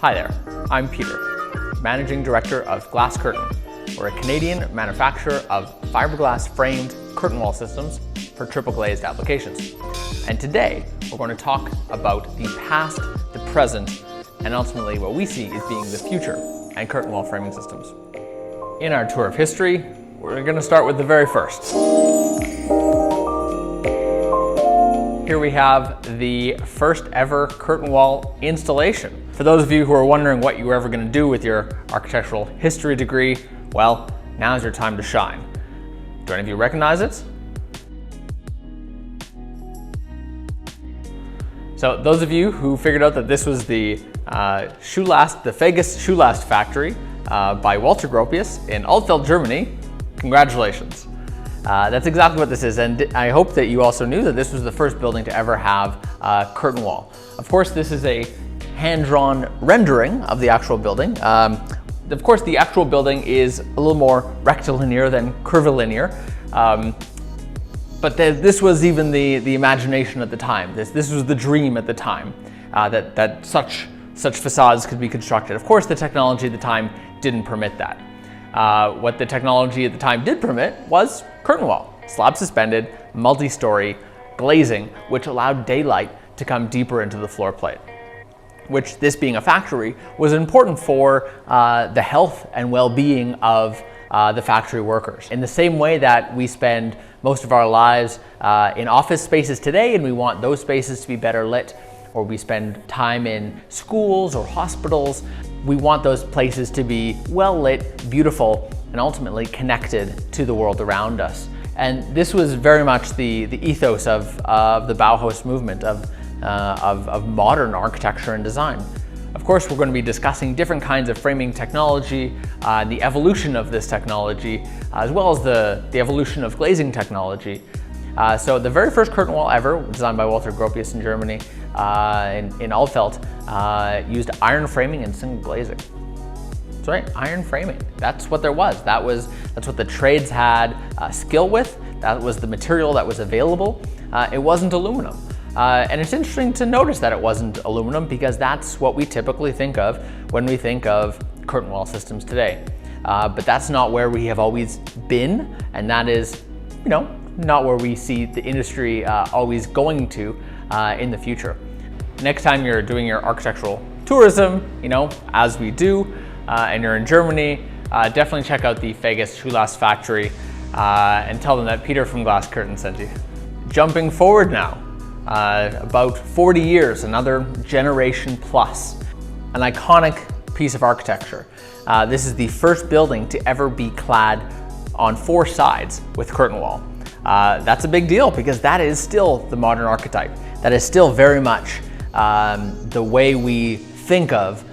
Hi there, I'm Peter, Managing Director of Glass Curtain. We're a Canadian manufacturer of fiberglass framed curtain wall systems for triple glazed applications. And today, we're going to talk about the past, the present, and ultimately what we see as being the future and curtain wall framing systems. In our tour of history, we're going to start with the very first. Here we have the first ever curtain wall installation. For those of you who are wondering what you were ever going to do with your architectural history degree, well, now's your time to shine. Do any of you recognize it? So those of you who figured out that this was the Fagus Schuhlast factory by Walter Gropius in Altfeld, Germany, congratulations. That's exactly what this is, and I hope that you also knew that this was the first building to ever have a curtain wall. Of course, this is a hand-drawn rendering of the actual building. Of course, the actual building is a little more rectilinear than curvilinear, but this was even the imagination at the time. This was the dream at the time, that such facades could be constructed. Of course, the technology at the time didn't permit that. What the technology at the time did permit was curtain wall, slab suspended, multi-story glazing, which allowed daylight to come deeper into the floor plate. Which, this being a factory, was important for the health and well-being of the factory workers. In the same way that we spend most of our lives in office spaces today and we want those spaces to be better lit, or we spend time in schools or hospitals, we want those places to be well lit, beautiful, and ultimately connected to the world around us. And this was very much the ethos of the Bauhaus movement, of modern architecture and design. Of course, we're going to be discussing different kinds of framing technology, the evolution of this technology, as well as the evolution of glazing technology. So the very first curtain wall ever, designed by Walter Gropius in Germany, in Altfeld, used iron framing and single glazing. That's right, iron framing. That's what there was. That's what the trades had skill with. That was the material that was available. It wasn't aluminum. And it's interesting to notice that it wasn't aluminum, because that's what we typically think of when we think of curtain wall systems today. But that's not where we have always been, and that is, not where we see the industry always going to in the future. Next time you're doing your architectural tourism, as we do, and you're in Germany, definitely check out the Fagus Schuhlast factory and tell them that Peter from Glass Curtain sent you. Jumping forward now, about 40 years, another generation plus, an iconic piece of architecture. This is the first building to ever be clad on 4 sides with curtain wall. That's a big deal, because that is still the modern archetype. That is still very much the way we think of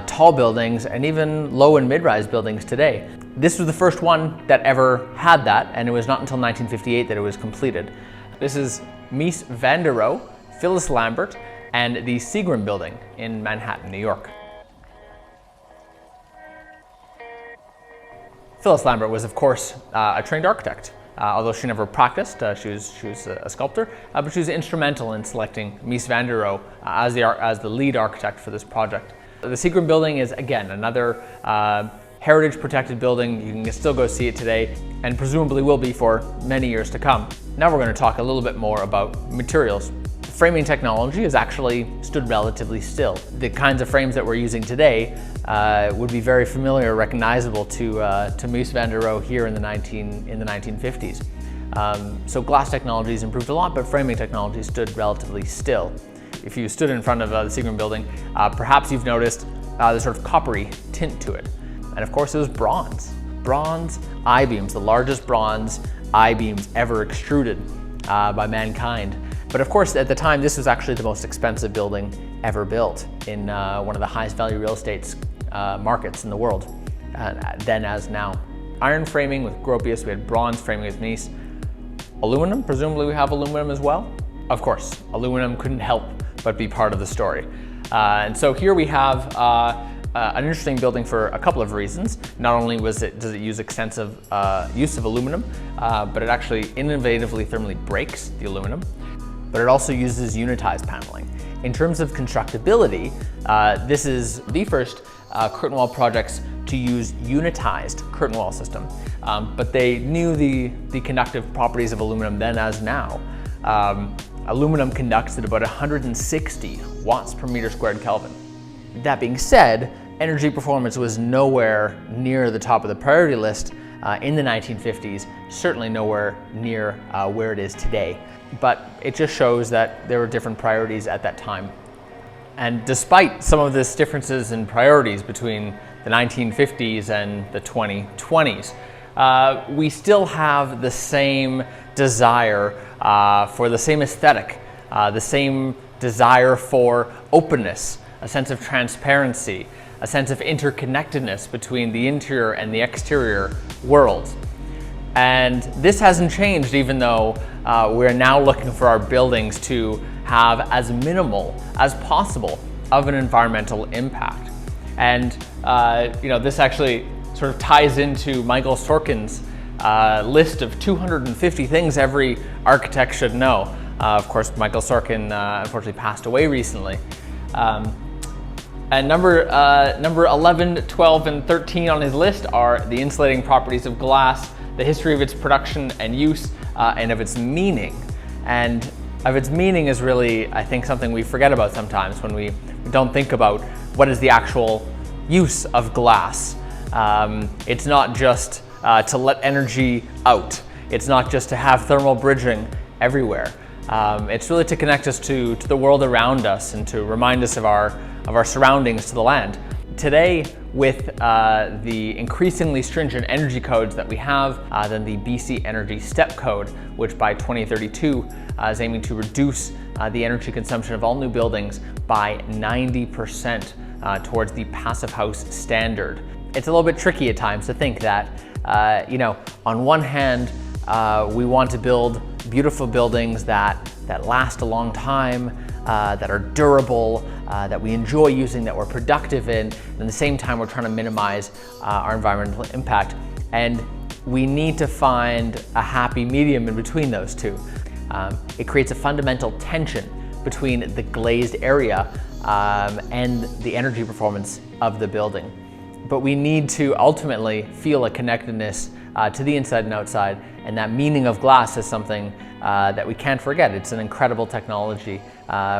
tall buildings and even low and mid-rise buildings today. This was the first one that ever had that, and it was not until 1958 that it was completed. This is Mies van der Rohe, Phyllis Lambert, and the Seagram Building in Manhattan, New York. Phyllis Lambert was, of course, a trained architect. Although she never practiced, she was a sculptor, but she was instrumental in selecting Mies van der Rohe as the lead architect for this project. The Seagram Building is, again, another heritage protected building. You can still go see it today, and presumably will be for many years to come. Now we're going to talk a little bit more about materials. Framing technology has actually stood relatively still. The kinds of frames that we're using today would be very familiar, recognizable to Mies van der Rohe here in the 1950s. So glass technologies improved a lot, but framing technology stood relatively still. If you stood in front of the Seagram Building, perhaps you've noticed the sort of coppery tint to it. And of course, it was bronze. Bronze I-beams, the largest bronze I-beams ever extruded by mankind. But of course, at the time, this was actually the most expensive building ever built in one of the highest value real estate markets in the world, then as now. Iron framing with Gropius, we had bronze framing with Mies. Aluminum, presumably we have aluminum as well. Of course, aluminum couldn't help but be part of the story. And so here we have an interesting building for a couple of reasons. Not only does it use extensive use of aluminum, but it actually innovatively thermally breaks the aluminum. but it also uses unitized paneling. In terms of constructability, this is the first curtain wall projects to use unitized curtain wall system, but they knew the conductive properties of aluminum then as now. Aluminum conducts at about 160 watts per meter squared Kelvin. That being said, energy performance was nowhere near the top of the priority list in the 1950s, certainly nowhere near where it is today. But it just shows that there were different priorities at that time. And despite some of these differences in priorities between the 1950s and the 2020s, we still have the same desire for the same aesthetic, the same desire for openness, a sense of transparency, a sense of interconnectedness between the interior and the exterior worlds. And this hasn't changed, even though we're now looking for our buildings to have as minimal as possible of an environmental impact. And this actually sort of ties into Michael Sorkin's list of 250 things every architect should know. Of course, Michael Sorkin unfortunately passed away recently. And number 11, 12, and 13 on his list are the insulating properties of glass, the history of its production and use, and of its meaning. And of its meaning is really, I think, something we forget about sometimes when we don't think about what is the actual use of glass. It's not just to let energy out. It's not just to have thermal bridging everywhere. It's really to connect us to the world around us and to remind us of our surroundings to the land. Today, with the increasingly stringent energy codes that we have, then the BC Energy Step Code, which by 2032 is aiming to reduce the energy consumption of all new buildings by 90% towards the Passive House standard. It's a little bit tricky at times to think that, on one hand, we want to build beautiful buildings that last a long time, that are durable, that we enjoy using, that we're productive in, and at the same time we're trying to minimize our environmental impact. And we need to find a happy medium in between those two. It creates a fundamental tension between the glazed area and the energy performance of the building. But we need to ultimately feel a connectedness to the inside and outside, and that meaning of glass is something that we can't forget. It's an incredible technology.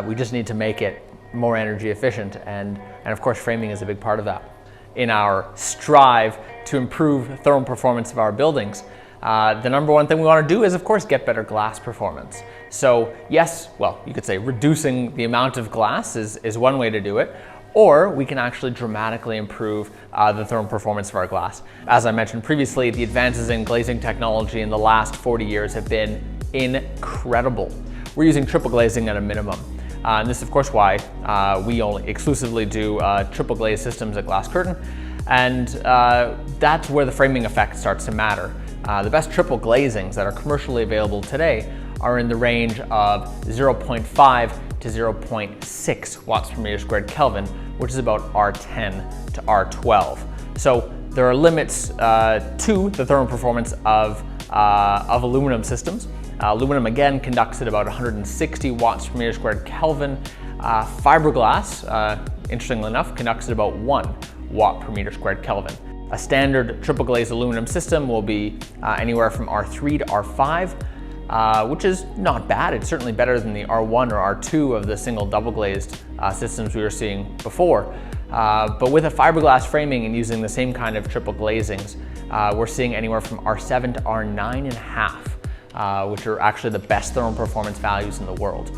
We just need to make it more energy efficient, and of course framing is a big part of that. In our strive to improve thermal performance of our buildings, the number one thing we want to do is, of course, get better glass performance. So yes, well, you could say reducing the amount of glass is one way to do it, or we can actually dramatically improve the thermal performance of our glass. As I mentioned previously, the advances in glazing technology in the last 40 years have been incredible. We're using triple glazing at a minimum. And this is, of course, why we only exclusively do triple glaze systems at Glass Curtain. And that's where the framing effect starts to matter. The best triple glazings that are commercially available today are in the range of 0.5 to 0.6 watts per meter squared Kelvin, which is about R10 to R12. So there are limits to the thermal performance of aluminum systems. Aluminum, again, conducts at about 160 watts per meter squared Kelvin. Fiberglass, interestingly enough, conducts at about 1 watt per meter squared Kelvin. A standard triple glazed aluminum system will be anywhere from R3 to R5, which is not bad. It's certainly better than the R1 or R2 of the single double glazed systems we were seeing before. But with a fiberglass framing and using the same kind of triple glazings, we're seeing anywhere from R7 to R9.5, which are actually the best thermal performance values in the world.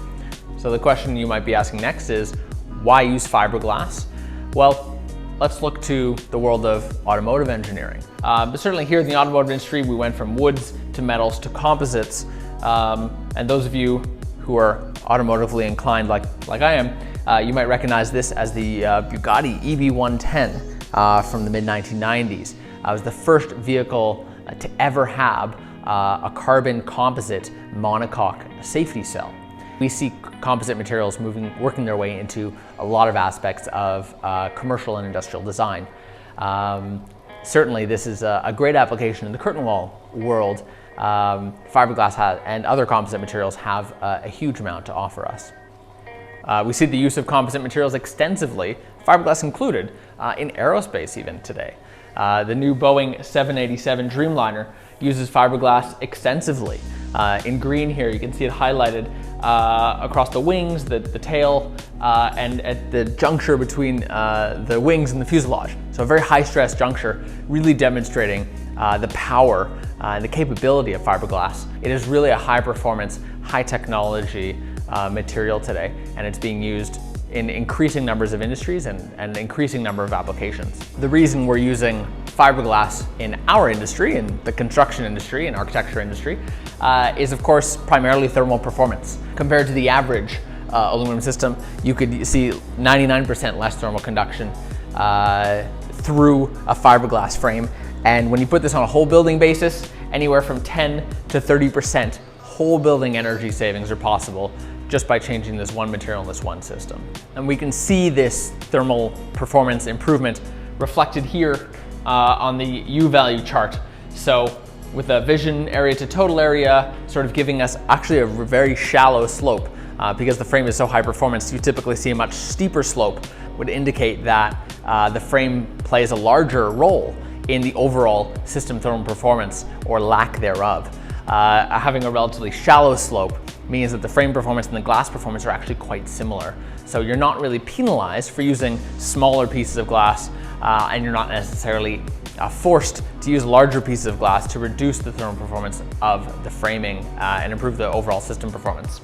So the question you might be asking next is, why use fiberglass? Well, let's look to the world of automotive engineering. But certainly here in the automotive industry, we went from woods to metals to composites. And those of you who are automotively inclined like I am, you might recognize this as the Bugatti EB110 from the mid-1990s. It was the first vehicle to ever have a carbon composite monocoque safety cell. We see composite materials working their way into a lot of aspects of commercial and industrial design. Certainly this is a great application in the curtain wall world, fiberglass and other composite materials have a huge amount to offer us. We see the use of composite materials extensively, fiberglass included, in aerospace even today. The new Boeing 787 Dreamliner uses fiberglass extensively. In green here, you can see it highlighted across the wings, the tail, and at the juncture between the wings and the fuselage. So a very high stress juncture, really demonstrating the power and the capability of fiberglass. It is really a high performance, high technology material today, and it's being used in increasing numbers of industries and an increasing number of applications. The reason we're using fiberglass in our industry, in the construction industry and architecture industry, is of course primarily thermal performance. Compared to the average aluminum system, you could see 99% less thermal conduction through a fiberglass frame. And when you put this on a whole building basis, anywhere from 10 to 30% whole building energy savings are possible just by changing this one material in this one system. And we can see this thermal performance improvement reflected here on the U value chart. So with a vision area to total area sort of giving us actually a very shallow slope. Because the frame is so high performance, you typically see a much steeper slope, would indicate that the frame plays a larger role in the overall system thermal performance or lack thereof. Having a relatively shallow slope means that the frame performance and the glass performance are actually quite similar. So you're not really penalized for using smaller pieces of glass, and you're not necessarily forced to use larger pieces of glass to reduce the thermal performance of the framing and improve the overall system performance.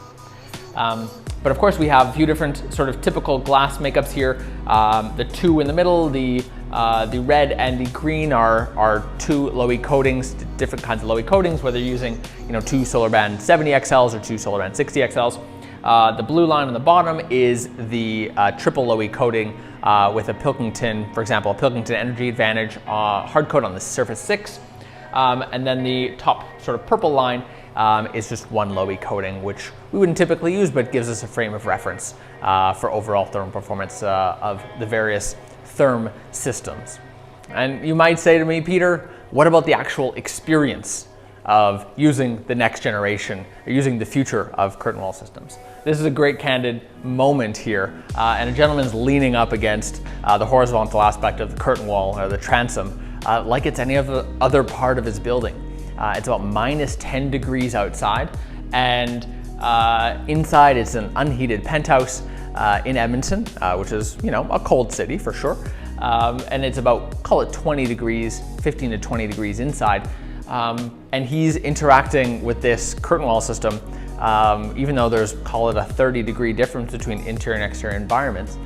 But of course we have a few different sort of typical glass makeups here. The two in the middle, the red and the green are two low-E coatings, different kinds of low-E coatings, whether you're using two SolarBand 70XLs or two SolarBand 60XLs. The blue line on the bottom is the triple low-E coating with a Pilkington, for example, a Pilkington Energy Advantage hard coat on the Surface 6. And then the top sort of purple line is just one low-E coating, which we wouldn't typically use, but gives us a frame of reference for overall thermal performance of the various therm systems. And you might say to me, Peter, what about the actual experience of using the next generation, or using the future of curtain wall systems? This is a great candid moment here, and a gentleman's leaning up against the horizontal aspect of the curtain wall, or the transom, like it's any other part of his building. It's about minus 10 degrees outside, and inside it's an unheated penthouse in Edmonton, which is, a cold city for sure. And it's about, call it 20 degrees, 15 to 20 degrees inside. And he's interacting with this curtain wall system, even though there's, call it a 30-degree difference between interior and exterior environments.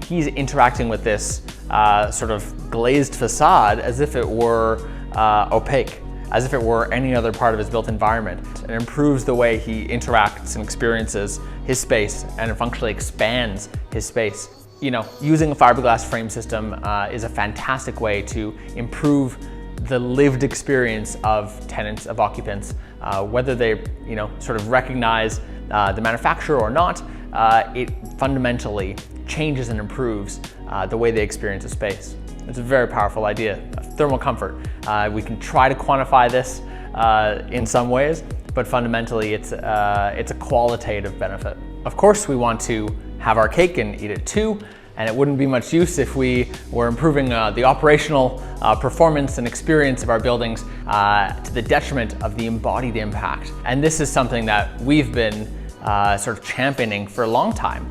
He's interacting with this sort of glazed facade as if it were opaque, as if it were any other part of his built environment. It improves the way he interacts and experiences his space, and it functionally expands his space. Using a fiberglass frame system is a fantastic way to improve the lived experience of tenants, of occupants, whether they, sort of recognize the manufacturer or not. It fundamentally changes and improves the way they experience a space. It's a very powerful idea, thermal comfort. We can try to quantify this in some ways, but fundamentally it's a qualitative benefit. Of course, we want to have our cake and eat it too, and it wouldn't be much use if we were improving the operational performance and experience of our buildings to the detriment of the embodied impact. And this is something that we've been sort of championing for a long time.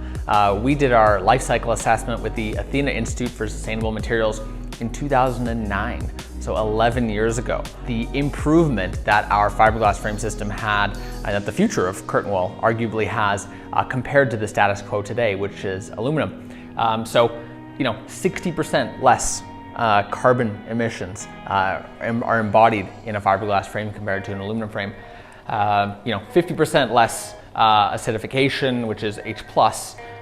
We did our life cycle assessment with the Athena Institute for Sustainable Materials in 2009, so 11 years ago. The improvement that our fiberglass frame system had, and that the future of curtain wall arguably has, compared to the status quo today, which is aluminum. So, 60% less carbon emissions are embodied in a fiberglass frame compared to an aluminum frame. 50% less acidification, which is H+,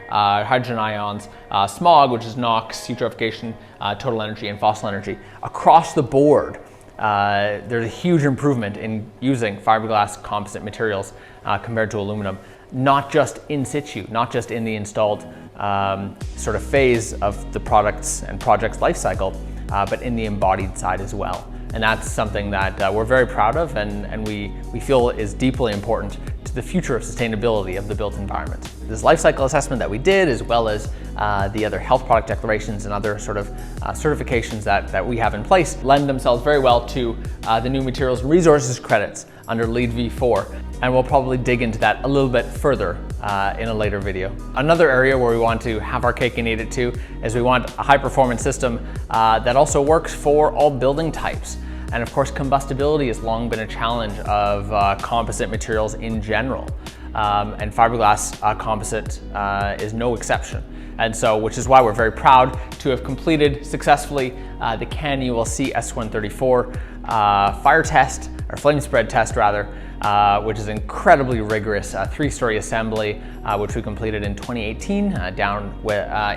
hydrogen ions, smog, which is NOx, eutrophication, total energy, and fossil energy. Across the board, there's a huge improvement in using fiberglass composite materials compared to aluminum, not just in situ, not just in the installed sort of phase of the products and project's life cycle, but in the embodied side as well. And that's something that we're very proud of and we feel is deeply important to the future of sustainability of the built environment. This life cycle assessment that we did, as well as the other health product declarations and other sort of certifications that we have in place, lend themselves very well to the new materials and resources credits under LEED v4. And we'll probably dig into that a little bit further in a later video. Another area where we want to have our cake and eat it too is we want a high performance system that also works for all building types. And of course, combustibility has long been a challenge of composite materials in general. And fiberglass composite is no exception. And so, which is why we're very proud to have completed successfully the CAN-ULC S134 fire test, or flame spread test rather, which is incredibly rigorous 3-story assembly, which we completed in 2018 down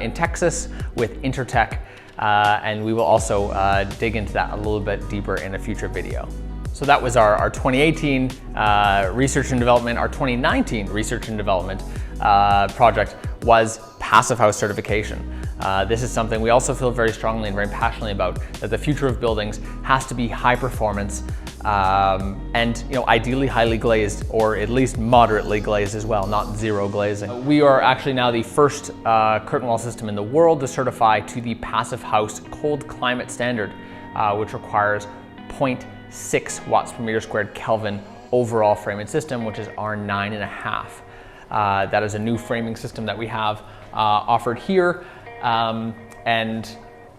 in Texas with Intertech. And we will also dig into that a little bit deeper in a future video. So that was our 2018 research and development. Our 2019 research and development project was Passive House certification. This is something we also feel very strongly and very passionately about, that the future of buildings has to be high performance and ideally highly glazed, or at least moderately glazed as well, not zero glazing. We are actually now the first curtain wall system in the world to certify to the Passive House cold climate standard, which requires 0.6 watts per meter squared Kelvin overall framing system, which is R9.5. That is a new framing system that we have offered here. And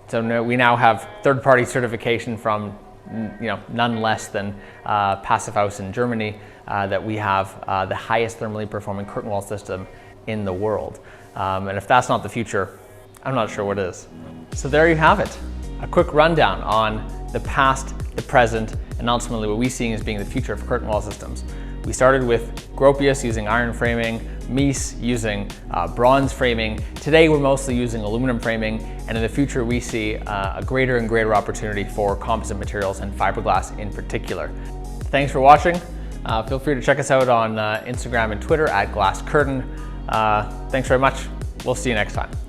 so we now have third-party certification from none less than Passive House in Germany, that we have the highest thermally performing curtain wall system in the world. And if that's not the future, I'm not sure what is. So there you have it. A quick rundown on the past, the present, and ultimately what we see as being the future of curtain wall systems. We started with Gropius using iron framing, Mies using bronze framing. Today we're mostly using aluminum framing, and in the future we see a greater and greater opportunity for composite materials and fiberglass in particular. Thanks for watching. Feel free to check us out on Instagram and Twitter at GlassCurtain. Thanks very much. We'll see you next time.